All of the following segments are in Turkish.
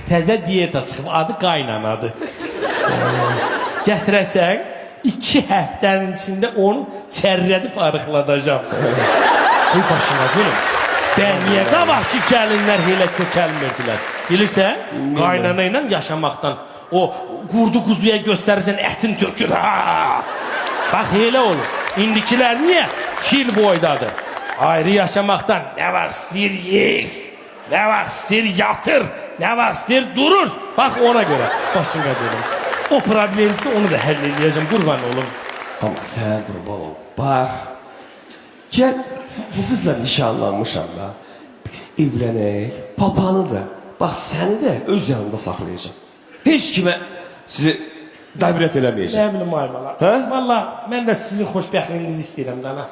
Təzə diyeta çıxıb, adı qaynanadır. Gətirəsən, 2 həftənin içində onu çərrədib arıqladacam. Bu başına gülüm. Ben niye qabaqki gəlinlər elə kökəlmirdilər? Bilirsən, qaynana ilə yaşamaktan. O qurdu quzuya göstərirsən, ətin tökür. Ha! Bax, elə olur. İndikilər niye? Fil boydadır. Ayrı yaşamaktan. Ne vaxt istəyir yer, ne vaxt istəyir yatır, ne vaxt istəyir durur. Bak ona göre. Başına gülüm. O problemisi onu da həll kurban olum. Ama sen kurban ol. Bak. Gel. Bu kızla nişanlanmışam da. Biz evlenək. Papanı da. Bak seni de öz yanında saklayacağım. Hiç kime sizi davet eləməyəcəm. Ne bilim ay bala. Ha? Valla ben de sizin xoşbəxtliyinizi istəyirəm dana.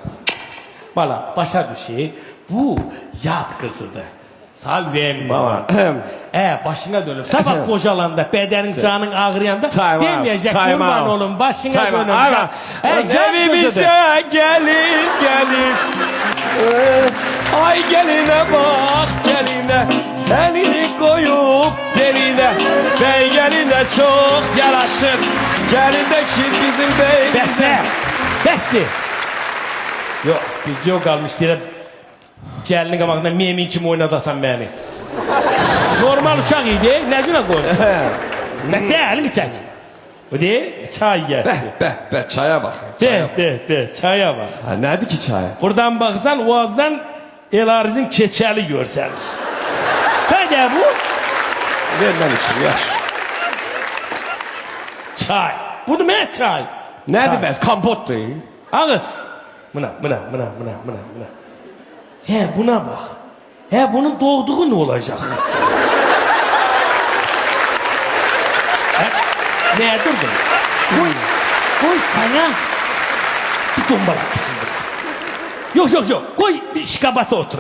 Bala başa düşey. Bu yad kızıdır. Sal vermeyeyim. Baba. Başına dönüp sabah kocalanda bedenin canın ağrıyanda demeyecek kurban olun başına dönüp. Evimize gelir. Ay geline bak geline. Elini koyup beline. Bey geline çok yaraşır. Gelindeki bizim bey. Besle. Yok bir yok kalmış diye. Gəlini qabağında memin kimi oynadasan beni. Normal uşaq idi, nə günə qoymuşsun? Məsələ əlini çək. Bu deyil, çay gəldi. Be, çaya bak. Çaya bak. Ha, nədir ki çay? Buradan baxsan, Oğazdan Elarizin keçəli görsəniz. Çay də bu. Ver mən içim, yaş. Çay. Budur mən çay. Nədir bəs, kompot deyil. Ağız. Buna. He buna bak. He bunun doğduğu ne olacak? Ne durdun? Koy sana bir tombala şimdi. Yok. Koy bir şikabata otur.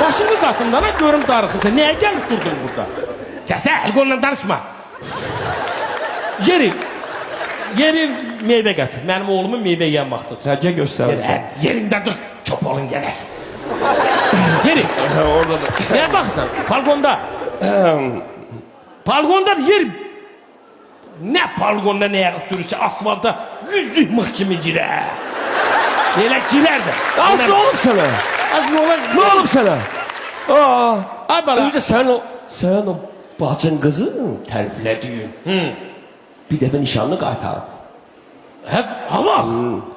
Başını katından görüm darıkısı. Neye gelip durdun burada? Kese el kolundan danışma. Yeri meyve getir. Benim oğlumun meyve yiyen vaktidir. Həcə göstərirsən. Yerinde dur. Çopalın gelesin. Yeri. Orada da. Neye baksan? Balkonda. Balkonda yer. Ne balkonda neye sürüse asfalta yüzlük mıh gibi gire. Neyle girer de. Az ne olup sana? Az ne olur? Ne olup sana? Ay bana. Önce sen o bacın kızı təriflediyin. Bir dəfə nişanlı qaytarıb. Hep havak.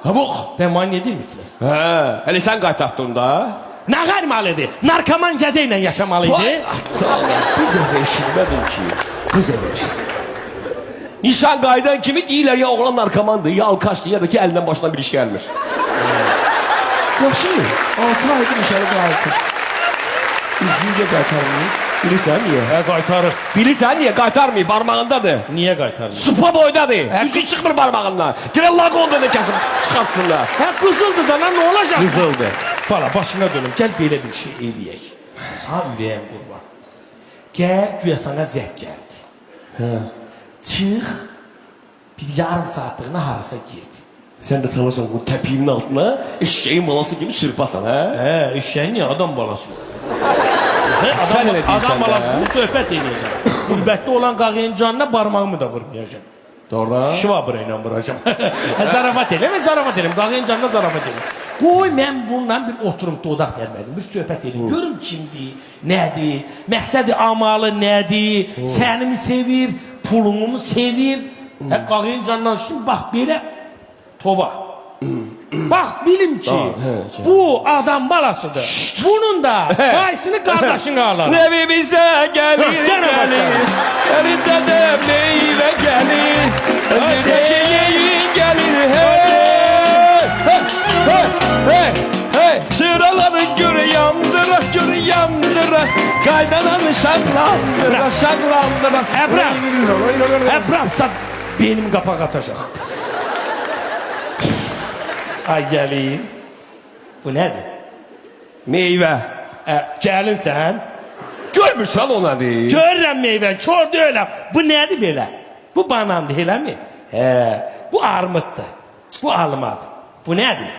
Havuk. Ben manyak değil mi? Hele sen qaytardın da. Ne garmalıdır? Narkoman cadeyle yaşamalıydı. Allah, bir dəfə eşitmədim ki, qız evlisin. Nişan qaydan kimi deyirlər ya oğlan narkomandır, ya alkaçdır, ya da ki əlindən başına bir iş gəlmir. Yaxşı, 6 aydır nişanı qaytır. Üzüyü də qaytarmıyor. Bilirsən niye? Qaytarır. Bilirsən niye? Qaytarmıyor, parmağındadır. Niye qaytarmıyor? Supa boydadır. Üzü çıxmır parmağından. Gələn laqonda da kəsib çıxartsınlar. Kızıldı da lan ne olacak? Qızıldı. Bala başına dönüm. Gel böyle bir şey eləyək. Sağ ürəyəm qurban. Gel güya sana zəng gəldi. Çıx. Bir yarım saatlığına harasa git. Sen de sanırsan bu təpiyin altına eşeğin balası gibi çırpasan ha? Eşeğin ya adam balası. Sen ne diyorsun Adam de? balası bunu söhbət edəcəm. Qürbətdə olan qağayın canına parmağımı da vurmayacağım. Doğrudan. Şivabra ilə vuracağım. Zarafat eləm, zarafat eləm. Qağayın canına zarafat eləm. Qoy mən bununla bir oturum dodaq gəlmədim. Bir söhbət eləm. Görüm kimdir, nədir, məqsədi amalı nədir, səni mi sevir, pulunu mu sevir. Qağayın canından şimdi bax belə tova. Bak bilim ki bu adam balasıdır. Bunun da kaysını kardeşine alır. Evimize gelir. Elinde de meyve gelir. Elindeki yiyin gelir. Hey. Sıraları göre yandırak. Kaydananı şaklandırak. Ebram sen benim kapak atacak. Ay gelin. Bu nedir? Meyve. Gelin sen. Görmürsən o nədir? Görürəm meyvə, kördə öyle. Bu nədir belə? Bu banandır, elə mi? Bu armuddur. Bu almadır. Bu nədir?